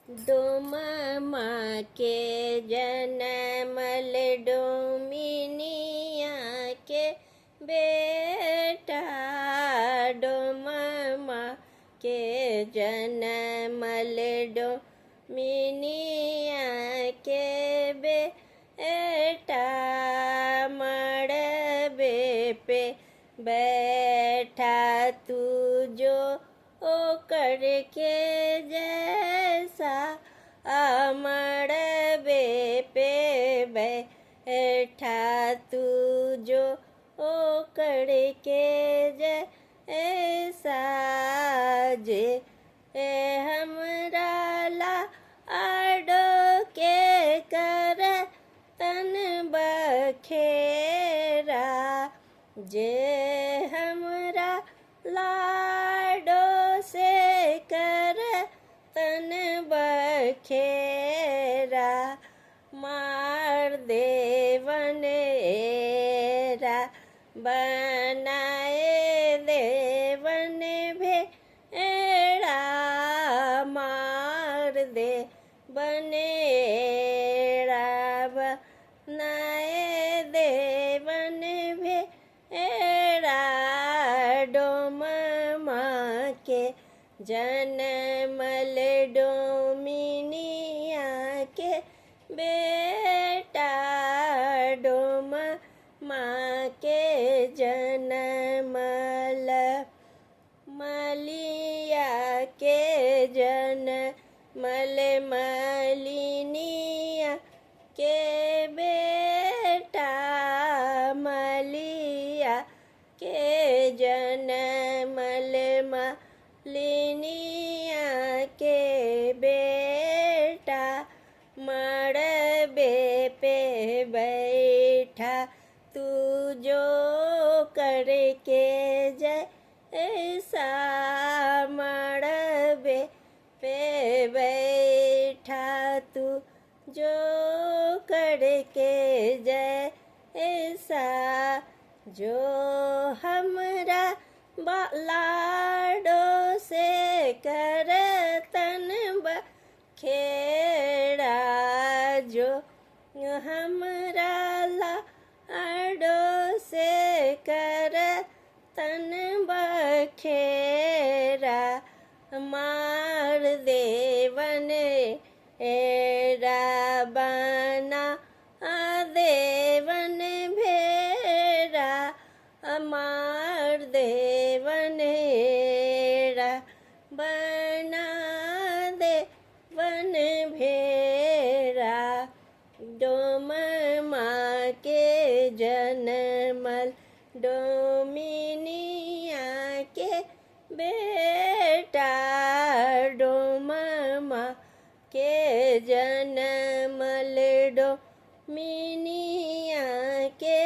डोमा के जनमल डोमिनिया के बेटा। डोमा के जनमल डोमिनिया के बेटा। मड़बे पे बैठा तू जो ओ करके जैसा। मड़बे पे बैठा तू जो ओ करके जैसा। जे हमरा ला आडो के कर तन बखेरा। जे हमरा लाडो से कर तन बखेरा। मार देवनेरा बनाए देवन भेड़ा। मार दे बनेरा बनाए देवन भेड़ा। डोमा के जनमल डोमिनिया के बेटा। डोमा के जनमल मलिया के जनमल मलिनिया के बेटा। मलिया के जनमल मलिनिया के बेटा। मड़बे पे बैठा तू जो करके जैसा। मड़बे पे बैठा तू जो करके जैसा। जो हमरा लाडो से कर तन बखेड़ा। जो हमरा लाडो से कर तन बखेड़ा। मार देवन एरा बना देवन भेड़ा। मार देवनेरा बना देवन भेड़ा। डोमा के जनमल डोमिनिया के बेटा। डोमा के जनमल डोमिनिया के